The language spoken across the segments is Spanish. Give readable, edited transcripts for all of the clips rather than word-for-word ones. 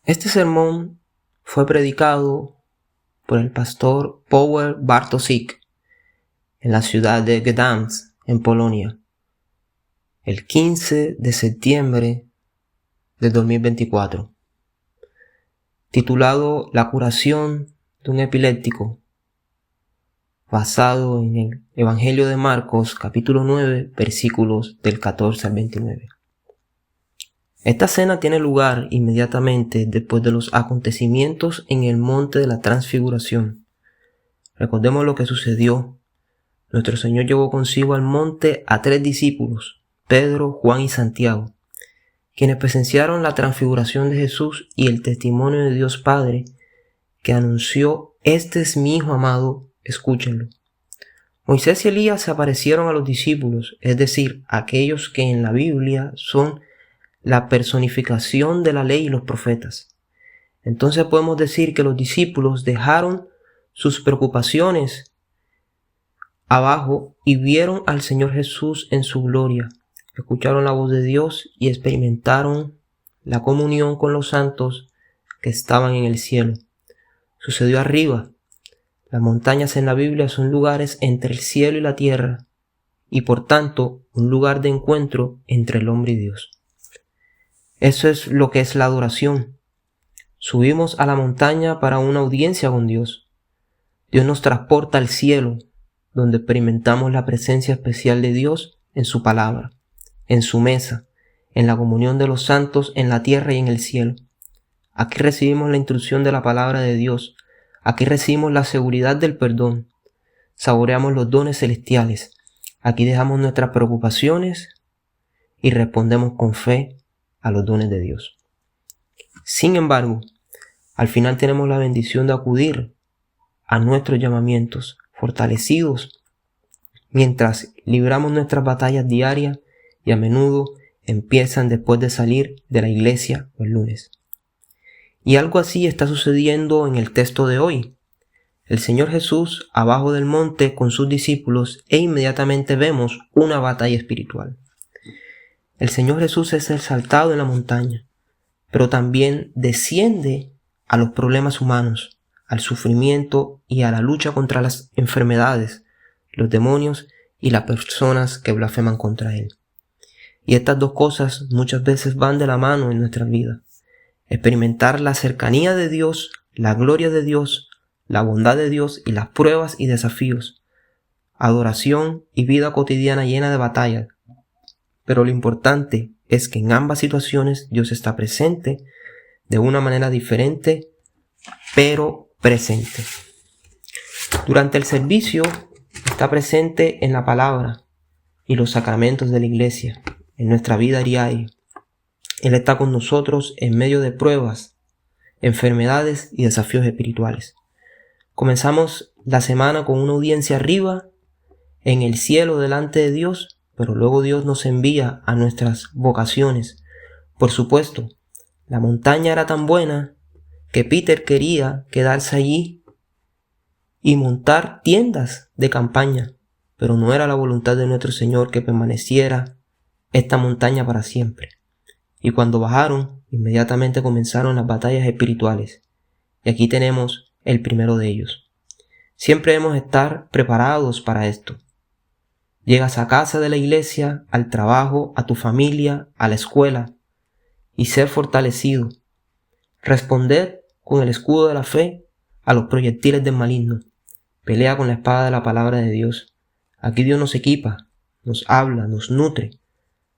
Este sermón fue predicado por el pastor Paweł Bartosik en la ciudad de Gdańsk, en Polonia, el 15 de septiembre de 2024, titulado La curación de un epiléptico, basado en el Evangelio de Marcos, capítulo 9, versículos del 14 al 29. Esta cena tiene lugar inmediatamente después de los acontecimientos en el monte de la Transfiguración. Recordemos lo que sucedió. Nuestro Señor llevó consigo al monte a 3 discípulos, Pedro, Juan y Santiago, quienes presenciaron la transfiguración de Jesús y el testimonio de Dios Padre, que anunció: "Este es mi Hijo amado, escúchenlo". Moisés y Elías se aparecieron a los discípulos, es decir, aquellos que en la Biblia son la personificación de la ley y los profetas. Entonces podemos decir que los discípulos dejaron sus preocupaciones abajo y vieron al Señor Jesús en su gloria. Escucharon la voz de Dios y experimentaron la comunión con los santos que estaban en el cielo. Sucedió arriba. Las montañas en la Biblia son lugares entre el cielo y la tierra, y por tanto un lugar de encuentro entre el hombre y Dios. Eso es lo que es la adoración. Subimos a la montaña para una audiencia con Dios. Dios nos transporta al cielo, donde experimentamos la presencia especial de Dios en su palabra, en su mesa, en la comunión de los santos en la tierra y en el cielo. Aquí recibimos la instrucción de la palabra de Dios. Aquí recibimos la seguridad del perdón. Saboreamos los dones celestiales. Aquí dejamos nuestras preocupaciones y respondemos con fe a los dones de Dios. Sin embargo, al final tenemos la bendición de acudir a nuestros llamamientos, fortalecidos, mientras libramos nuestras batallas diarias y a menudo empiezan después de salir de la iglesia o el lunes. Y algo así está sucediendo en el texto de hoy. El Señor Jesús abajo del monte con sus discípulos e inmediatamente vemos una batalla espiritual. El Señor Jesús es exaltado en la montaña, pero también desciende a los problemas humanos, al sufrimiento y a la lucha contra las enfermedades, los demonios y las personas que blasfeman contra Él. Y estas dos cosas muchas veces van de la mano en nuestra vida. Experimentar la cercanía de Dios, la gloria de Dios, la bondad de Dios y las pruebas y desafíos. Adoración y vida cotidiana llena de batallas. Pero lo importante es que en ambas situaciones Dios está presente de una manera diferente, pero presente. Durante el servicio está presente en la palabra y los sacramentos de la iglesia, en nuestra vida diaria. Él está con nosotros en medio de pruebas, enfermedades y desafíos espirituales. Comenzamos la semana con una audiencia arriba, en el cielo delante de Dios, pero luego Dios nos envía a nuestras vocaciones. Por supuesto, la montaña era tan buena que Peter quería quedarse allí y montar tiendas de campaña, pero no era la voluntad de nuestro Señor que permaneciera esta montaña para siempre. Y cuando bajaron, inmediatamente comenzaron las batallas espirituales. Y aquí tenemos el primero de ellos. Siempre debemos estar preparados para esto. Llegas a casa de la iglesia, al trabajo, a tu familia, a la escuela, y ser fortalecido. Responder con el escudo de la fe a los proyectiles del maligno. Pelea con la espada de la palabra de Dios. Aquí Dios nos equipa, nos habla, nos nutre.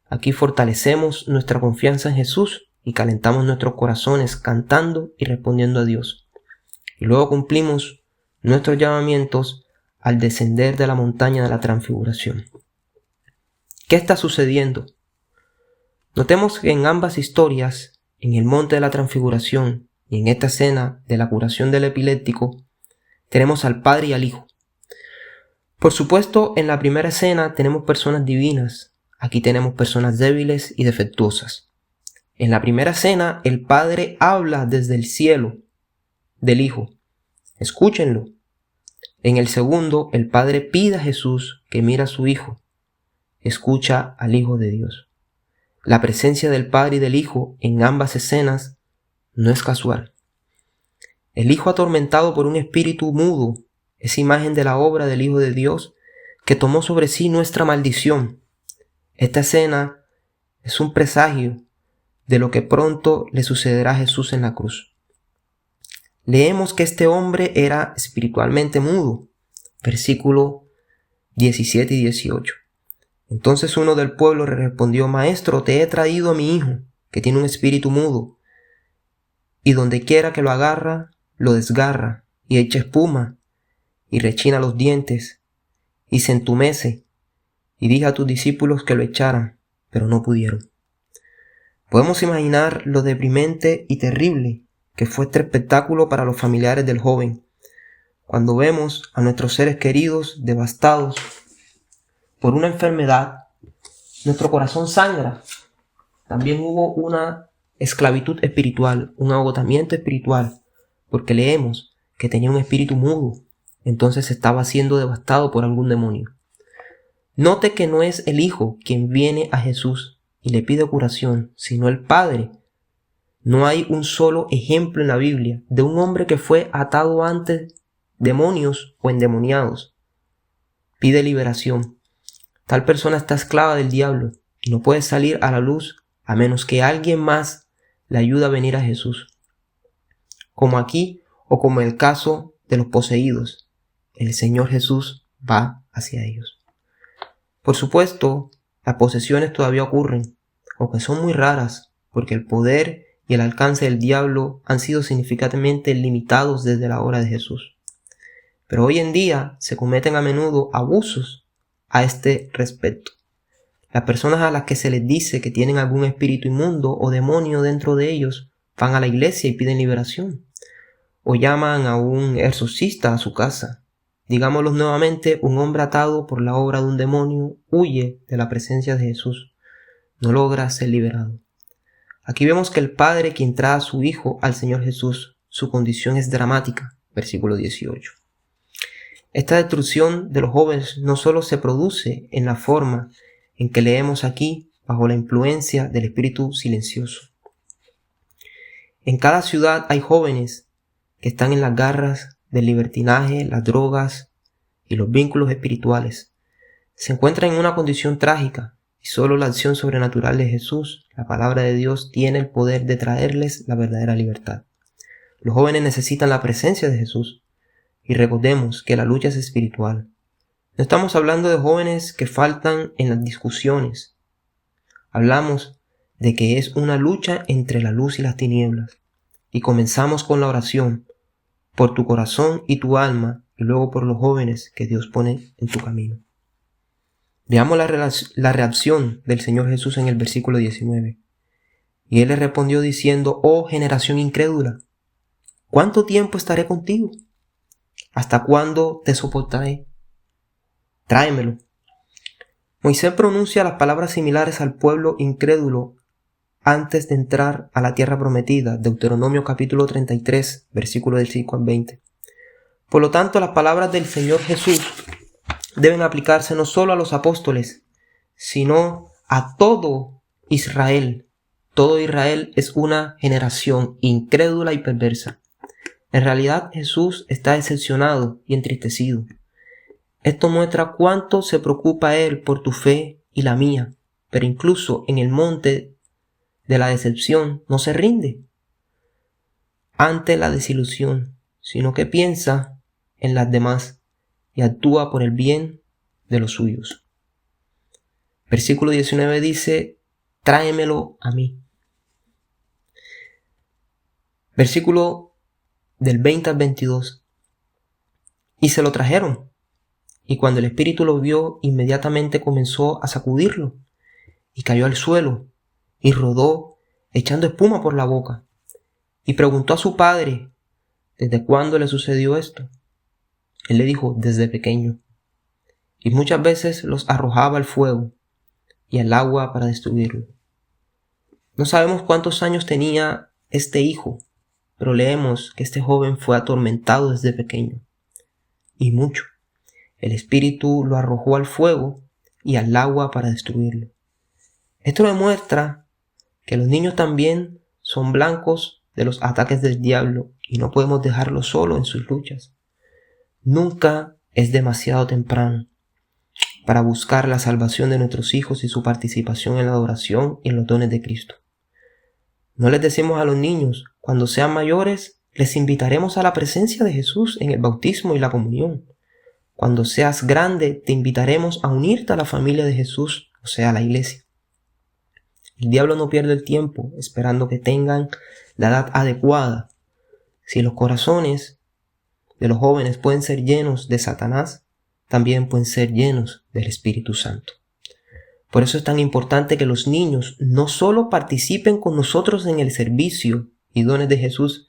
Aquí fortalecemos nuestra confianza en Jesús y calentamos nuestros corazones cantando y respondiendo a Dios. Y luego cumplimos nuestros llamamientos al descender de la montaña de la Transfiguración. ¿Qué está sucediendo? Notemos que en ambas historias, en el monte de la Transfiguración y en esta escena de la curación del epiléptico, tenemos al Padre y al Hijo. Por supuesto, en la primera escena tenemos personas divinas. Aquí tenemos personas débiles y defectuosas. En la primera escena, el Padre habla desde el cielo del Hijo. Escúchenlo. En el segundo, el Padre pide a Jesús que mire a su Hijo. Escucha al Hijo de Dios. La presencia del Padre y del Hijo en ambas escenas no es casual. El hijo atormentado por un espíritu mudo es imagen de la obra del Hijo de Dios que tomó sobre sí nuestra maldición. Esta escena es un presagio de lo que pronto le sucederá a Jesús en la cruz. Leemos que este hombre era espiritualmente mudo, versículo 17 y 18. Entonces uno del pueblo le respondió: Maestro, te he traído a mi hijo, que tiene un espíritu mudo, y donde quiera que lo agarra, lo desgarra, y echa espuma, y rechina los dientes, y se entumece, y dije a tus discípulos que lo echaran, pero no pudieron. Podemos imaginar lo deprimente y terrible que fue este espectáculo para los familiares del joven, cuando vemos a nuestros seres queridos devastados por una enfermedad. Nuestro corazón sangra. También hubo una esclavitud espiritual, un agotamiento espiritual, porque leemos que tenía un espíritu mudo, entonces estaba siendo devastado por algún demonio. Note que no es el Hijo quien viene a Jesús y le pide curación, sino el Padre. No hay un solo ejemplo en la Biblia de un hombre que fue atado ante demonios o endemoniados. Pide liberación. Tal persona está esclava del diablo y no puede salir a la luz a menos que alguien más le ayude a venir a Jesús. Como aquí o como en el caso de los poseídos, el Señor Jesús va hacia ellos. Por supuesto, las posesiones todavía ocurren, aunque son muy raras, porque el poder y el alcance del diablo han sido significativamente limitados desde la hora de Jesús. Pero hoy en día se cometen a menudo abusos a este respecto. Las personas a las que se les dice que tienen algún espíritu inmundo o demonio dentro de ellos van a la iglesia y piden liberación, o llaman a un exorcista a su casa. Digámoslo nuevamente, un hombre atado por la obra de un demonio huye de la presencia de Jesús, no logra ser liberado. Aquí vemos que el Padre quien trae a su Hijo al Señor Jesús, su condición es dramática, versículo 18. Esta destrucción de los jóvenes no solo se produce en la forma en que leemos aquí, bajo la influencia del espíritu silencioso. En cada ciudad hay jóvenes que están en las garras del libertinaje, las drogas y los vínculos espirituales. Se encuentran en una condición trágica y solo la acción sobrenatural de Jesús, la palabra de Dios, tiene el poder de traerles la verdadera libertad. Los jóvenes necesitan la presencia de Jesús. Y recordemos que la lucha es espiritual. No estamos hablando de jóvenes que faltan en las discusiones. Hablamos de que es una lucha entre la luz y las tinieblas. Y comenzamos con la oración por tu corazón y tu alma y luego por los jóvenes que Dios pone en tu camino. Veamos la reacción del Señor Jesús en el versículo 19. Y Él le respondió diciendo: Oh generación incrédula, ¿cuánto tiempo estaré contigo? ¿Hasta cuándo te soportaré? Tráemelo. Moisés pronuncia las palabras similares al pueblo incrédulo antes de entrar a la tierra prometida, Deuteronomio capítulo 33, versículos del 5 al 20. Por lo tanto, las palabras del Señor Jesús deben aplicarse no solo a los apóstoles, sino a todo Israel. Todo Israel es una generación incrédula y perversa. En realidad, Jesús está decepcionado y entristecido. Esto muestra cuánto se preocupa Él por tu fe y la mía, pero incluso en el monte de la decepción no se rinde ante la desilusión, sino que piensa en las demás y actúa por el bien de los suyos. Versículo 19 dice: tráemelo a mí. Versículo del 20 al 22. Y se lo trajeron. Y cuando el espíritu lo vio, inmediatamente comenzó a sacudirlo. Y cayó al suelo. Y rodó, echando espuma por la boca. Y preguntó a su padre: ¿desde cuándo le sucedió esto? Él le dijo: desde pequeño. Y muchas veces los arrojaba al fuego y al agua para destruirlo. No sabemos cuántos años tenía este hijo, pero leemos que este joven fue atormentado desde pequeño, y mucho. El espíritu lo arrojó al fuego y al agua para destruirlo. Esto demuestra que los niños también son blancos de los ataques del diablo y no podemos dejarlo solo en sus luchas. Nunca es demasiado temprano para buscar la salvación de nuestros hijos y su participación en la adoración y en los dones de Cristo. No les decimos a los niños, cuando sean mayores, les invitaremos a la presencia de Jesús en el bautismo y la comunión. Cuando seas grande, te invitaremos a unirte a la familia de Jesús, o sea, a la iglesia. El diablo no pierde el tiempo esperando que tengan la edad adecuada. Si los corazones de los jóvenes pueden ser llenos de Satanás, también pueden ser llenos del Espíritu Santo. Por eso es tan importante que los niños no solo participen con nosotros en el servicio y dones de Jesús,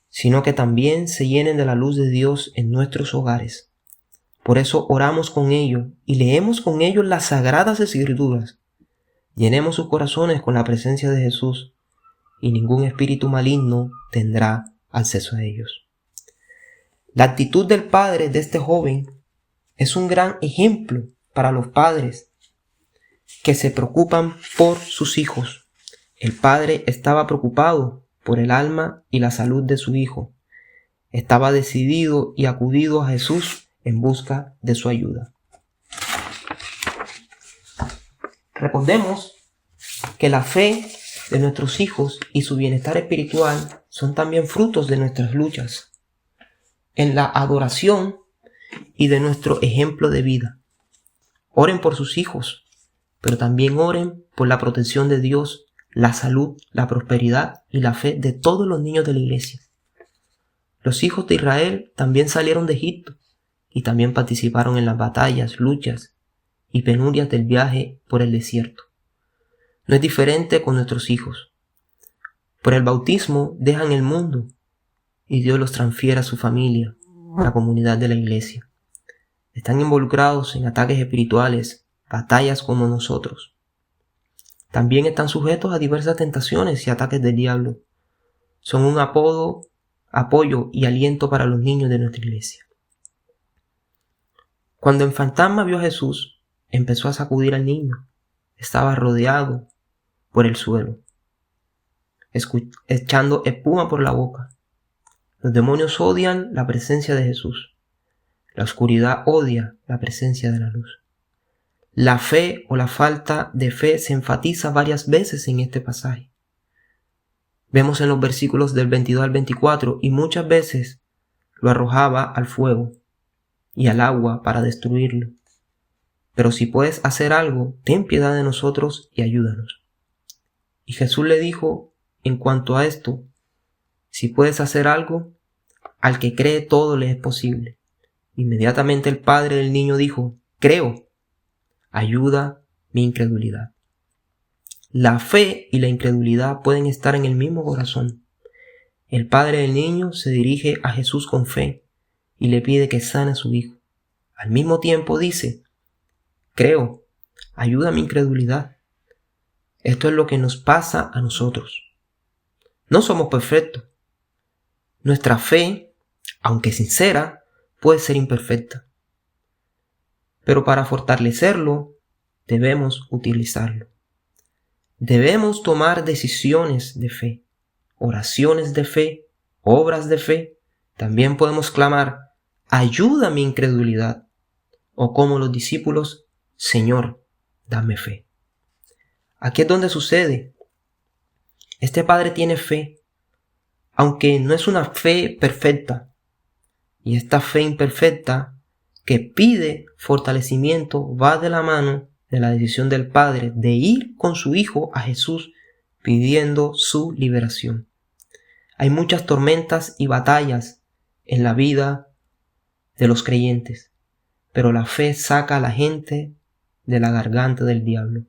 sino que también se llenen de la luz de Dios en nuestros hogares. Por eso oramos con ellos y leemos con ellos las sagradas escrituras. Llenemos sus corazones con la presencia de Jesús y ningún espíritu maligno tendrá acceso a ellos. La actitud del padre de este joven es un gran ejemplo para los padres que se preocupan por sus hijos. El padre estaba preocupado por el alma y la salud de su hijo. Estaba decidido y acudido a Jesús en busca de su ayuda. Recordemos que la fe de nuestros hijos y su bienestar espiritual son también frutos de nuestras luchas en la adoración y de nuestro ejemplo de vida. Oren por sus hijos, pero también oren por la protección de Dios, la salud, la prosperidad y la fe de todos los niños de la iglesia. Los hijos de Israel también salieron de Egipto y también participaron en las batallas, luchas y penurias del viaje por el desierto. No es diferente con nuestros hijos. Por el bautismo dejan el mundo y Dios los transfiere a su familia, a la comunidad de la iglesia. Están involucrados en ataques espirituales, batallas como nosotros. También están sujetos a diversas tentaciones y ataques del diablo. Son un apoyo y aliento para los niños de nuestra iglesia. Cuando el fantasma vio a Jesús, empezó a sacudir al niño. Estaba rodeado por el suelo, echando espuma por la boca. Los demonios odian la presencia de Jesús. La oscuridad odia la presencia de la luz. La fe o la falta de fe se enfatiza varias veces en este pasaje. Vemos en los versículos del 22 al 24 y muchas veces lo arrojaba al fuego y al agua para destruirlo. Pero si puedes hacer algo, ten piedad de nosotros y ayúdanos. Y Jesús le dijo en cuanto a esto, si puedes hacer algo, al que cree todo le es posible. Inmediatamente el padre del niño dijo, creo, ayuda mi incredulidad. La fe y la incredulidad pueden estar en el mismo corazón. El padre del niño se dirige a Jesús con fe y le pide que sane a su hijo. Al mismo tiempo dice, creo, ayuda mi incredulidad. Esto es lo que nos pasa a nosotros. No somos perfectos. Nuestra fe, aunque sincera, puede ser imperfecta. Pero para fortalecerlo, debemos utilizarlo. Debemos tomar decisiones de fe, oraciones de fe, obras de fe. También podemos clamar, ayuda mi incredulidad. O como los discípulos, Señor, dame fe. Aquí es donde sucede. Este padre tiene fe, aunque no es una fe perfecta. Y esta fe imperfecta que pide fortalecimiento va de la mano de la decisión del padre de ir con su hijo a Jesús pidiendo su liberación. Hay muchas tormentas y batallas en la vida de los creyentes, pero la fe saca a la gente de la garganta del diablo.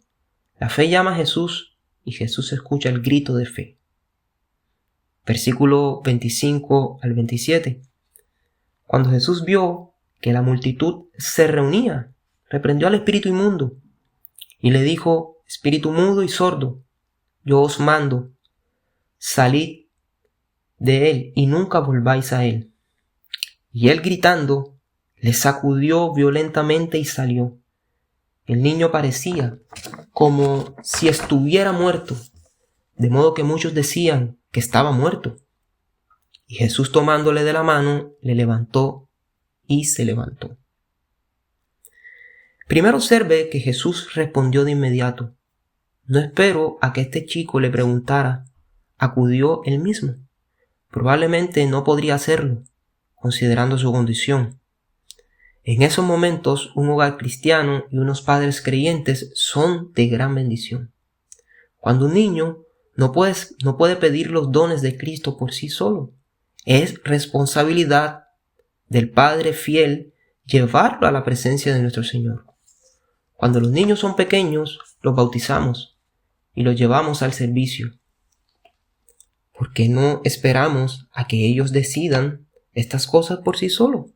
La fe llama a Jesús y Jesús escucha el grito de fe. Versículo 25 al 27. Cuando Jesús vio que la multitud se reunía, reprendió al espíritu inmundo y le dijo, espíritu mudo y sordo, yo os mando, salid de él y nunca volváis a él. Y él gritando, le sacudió violentamente y salió. El niño parecía como si estuviera muerto, de modo que muchos decían, que estaba muerto. Y Jesús, tomándole de la mano, le levantó y se levantó. Primero observe que Jesús respondió de inmediato. No esperó a que este chico le preguntara, acudió él mismo. Probablemente no podría hacerlo, considerando su condición. En esos momentos, un hogar cristiano y unos padres creyentes son de gran bendición. Cuando un niño no puede pedir los dones de Cristo por sí solo, es responsabilidad del Padre fiel llevarlo a la presencia de nuestro Señor. Cuando los niños son pequeños, los bautizamos y los llevamos al servicio. ¿Por qué no esperamos a que ellos decidan estas cosas por sí solos?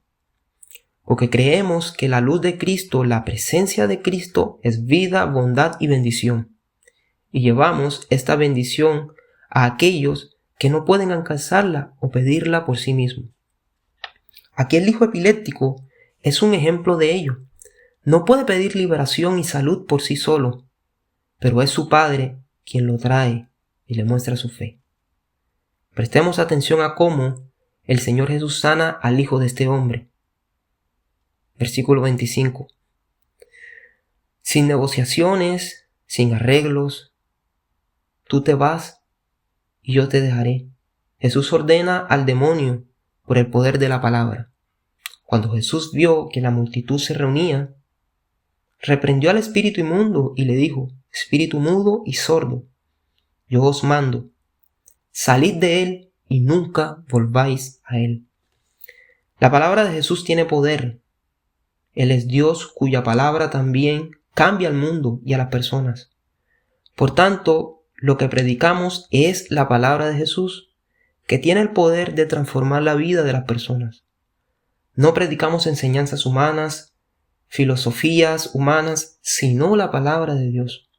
Porque creemos que la luz de Cristo, la presencia de Cristo, es vida, bondad y bendición. Y llevamos esta bendición a aquellos que no pueden alcanzarla o pedirla por sí mismos. Aquí el hijo epiléptico es un ejemplo de ello. No puede pedir liberación y salud por sí solo, pero es su padre quien lo trae y le muestra su fe. Prestemos atención a cómo el Señor Jesús sana al hijo de este hombre. Versículo 25. Sin negociaciones, sin arreglos, tú te vas y yo te dejaré. Jesús ordena al demonio por el poder de la palabra. Cuando Jesús vio que la multitud se reunía, reprendió al espíritu inmundo y le dijo, espíritu mudo y sordo, yo os mando, salid de él y nunca volváis a él. La palabra de Jesús tiene poder. Él es Dios cuya palabra también cambia al mundo y a las personas. Por tanto, lo que predicamos es la palabra de Jesús, que tiene el poder de transformar la vida de las personas. No predicamos enseñanzas humanas, filosofías humanas, sino la palabra de Dios.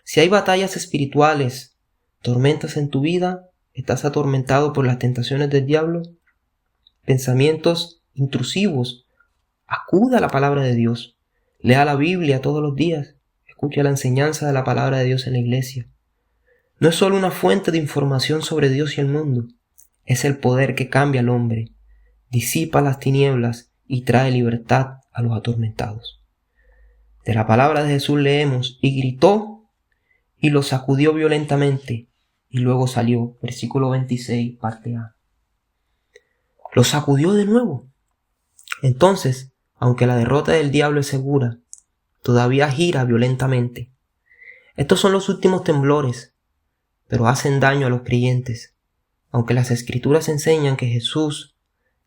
Si hay batallas espirituales, tormentas en tu vida, estás atormentado por las tentaciones del diablo, pensamientos intrusivos, acuda a la palabra de Dios. Lea la Biblia todos los días. Escucha la enseñanza de la palabra de Dios en la iglesia. No es solo una fuente de información sobre Dios y el mundo. Es el poder que cambia al hombre, disipa las tinieblas y trae libertad a los atormentados. De la palabra de Jesús leemos, y gritó y lo sacudió violentamente y luego salió. Versículo 26, parte A. Lo sacudió de nuevo. Entonces, aunque la derrota del diablo es segura, todavía gira violentamente. Estos son los últimos temblores, pero hacen daño a los creyentes. Aunque las escrituras enseñan que Jesús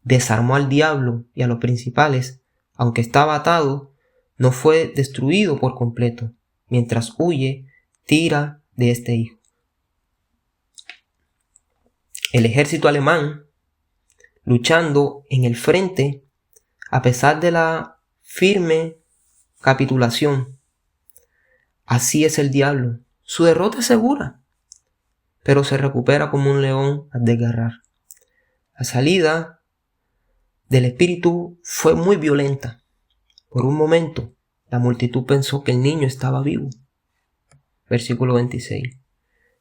desarmó al diablo y a los principales, aunque estaba atado, no fue destruido por completo. Mientras huye, tira de este hijo. El ejército alemán, luchando en el frente, a pesar de la firme capitulación. Así es el diablo. Su derrota es segura, pero se recupera como un león al desgarrar. La salida del espíritu fue muy violenta. Por un momento, la multitud pensó que el niño estaba vivo. Versículo 26.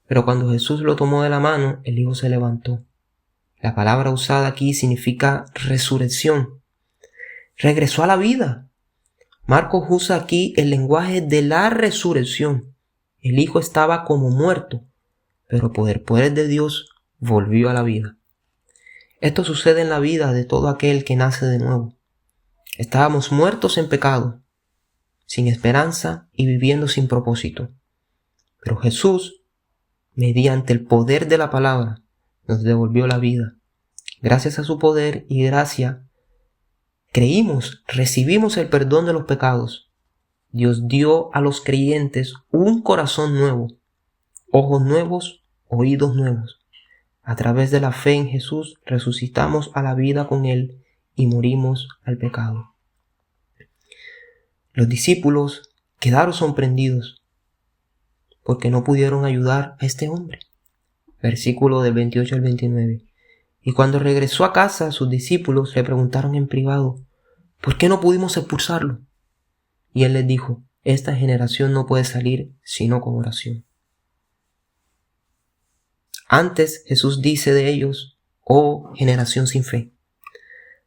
Pero cuando Jesús lo tomó de la mano, el hijo se levantó. La palabra usada aquí significa resurrección. Regresó a la vida. Marcos usa aquí el lenguaje de la resurrección. El hijo estaba como muerto, pero por el poder de Dios volvió a la vida. Esto sucede en la vida de todo aquel que nace de nuevo. Estábamos muertos en pecado, sin esperanza y viviendo sin propósito. Pero Jesús, mediante el poder de la palabra, nos devolvió la vida. Gracias a su poder y gracia, creímos, recibimos el perdón de los pecados. Dios dio a los creyentes un corazón nuevo, ojos nuevos, oídos nuevos. A través de la fe en Jesús resucitamos a la vida con Él y morimos al pecado. Los discípulos quedaron sorprendidos porque no pudieron ayudar a este hombre. Versículo del 28 al 29. Y cuando regresó a casa, sus discípulos le preguntaron en privado, ¿por qué no pudimos expulsarlo? Y él les dijo, esta generación no puede salir sino con oración. Antes Jesús dice de ellos: oh generación sin fe.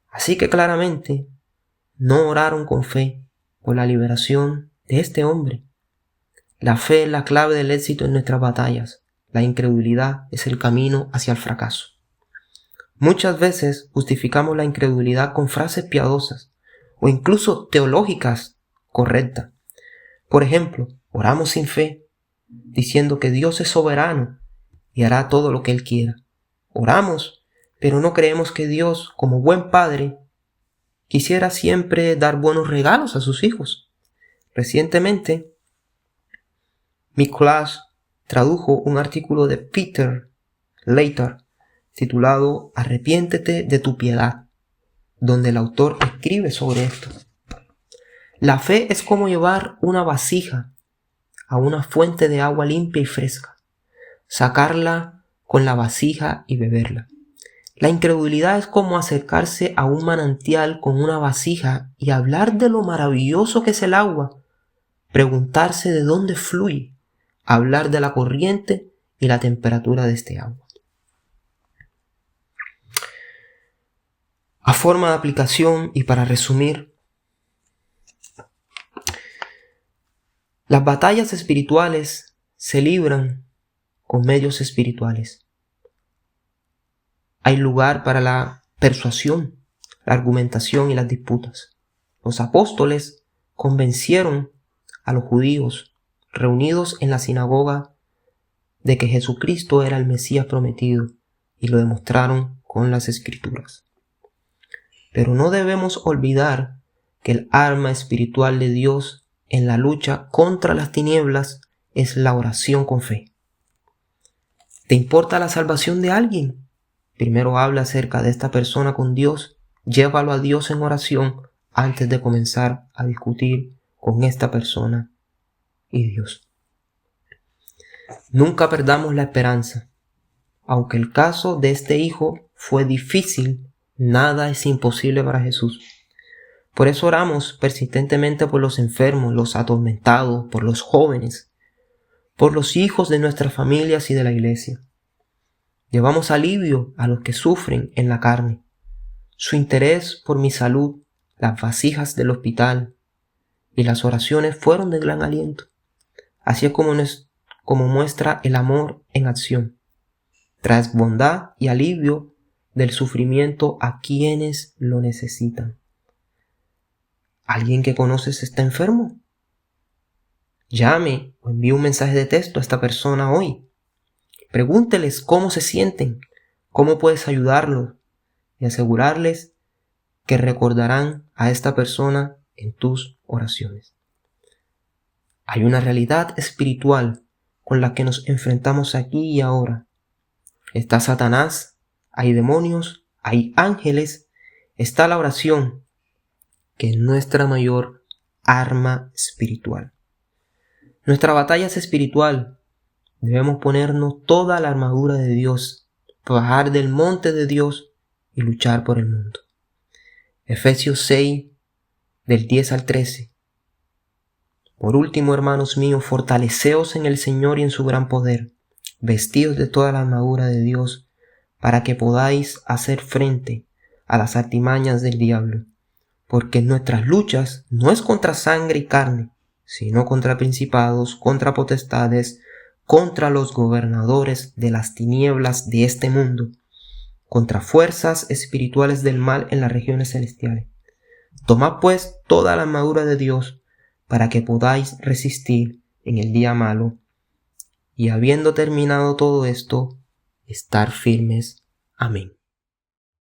Así que claramente no oraron con fe por la liberación de este hombre. La fe es la clave del éxito en nuestras batallas. La incredulidad es el camino hacia el fracaso. Muchas veces justificamos la incredulidad con frases piadosas o incluso teológicas correctas. Por ejemplo, oramos sin fe, diciendo que Dios es soberano y hará todo lo que Él quiera. Oramos, pero no creemos que Dios, como buen padre, quisiera siempre dar buenos regalos a sus hijos. Recientemente, Mikolash tradujo un artículo de Peter Leiter titulado Arrepiéntete de tu piedad, donde el autor escribe sobre esto. La fe es como llevar una vasija a una fuente de agua limpia y fresca, sacarla con la vasija y beberla. La incredulidad es como acercarse a un manantial con una vasija y hablar de lo maravilloso que es el agua, preguntarse de dónde fluye, hablar de la corriente y la temperatura de este agua. A forma de aplicación y para resumir, las batallas espirituales se libran con medios espirituales. Hay lugar para la persuasión, la argumentación y las disputas. Los apóstoles convencieron a los judíos reunidos en la sinagoga de que Jesucristo era el Mesías prometido y lo demostraron con las Escrituras. Pero no debemos olvidar que el arma espiritual de Dios en la lucha contra las tinieblas es la oración con fe. ¿Te importa la salvación de alguien? Primero habla acerca de esta persona con Dios, llévalo a Dios en oración antes de comenzar a discutir con esta persona y Dios. Nunca perdamos la esperanza. Aunque el caso de este hijo fue difícil, nada es imposible para Jesús. Por eso oramos persistentemente por los enfermos, los atormentados, por los jóvenes, por los hijos de nuestras familias y de la iglesia. Llevamos alivio a los que sufren en la carne. Su interés por mi salud, las vasijas del hospital y las oraciones fueron de gran aliento. Así es como muestra el amor en acción. Traes bondad y alivio del sufrimiento a quienes lo necesitan. ¿Alguien que conoces está enfermo? Llame o envíe un mensaje de texto a esta persona hoy. Pregúnteles cómo se sienten, cómo puedes ayudarlos y asegurarles que recordarán a esta persona en tus oraciones. Hay una realidad espiritual con la que nos enfrentamos aquí y ahora. Está Satanás, hay demonios, hay ángeles, está la oración, que es nuestra mayor arma espiritual. Nuestra batalla es espiritual. Debemos ponernos toda la armadura de Dios, bajar del monte de Dios y luchar por el mundo. Efesios 6, del 10 al 13. Por último, hermanos míos, fortaleceos en el Señor y en su gran poder, vestidos de toda la armadura de Dios, para que podáis hacer frente a las artimañas del diablo. Porque nuestras luchas no es contra sangre y carne, sino contra principados, contra potestades, contra los gobernadores de las tinieblas de este mundo, contra fuerzas espirituales del mal en las regiones celestiales. Tomad pues toda la armadura de Dios, para que podáis resistir en el día malo, y habiendo terminado todo esto, estar firmes. Amén.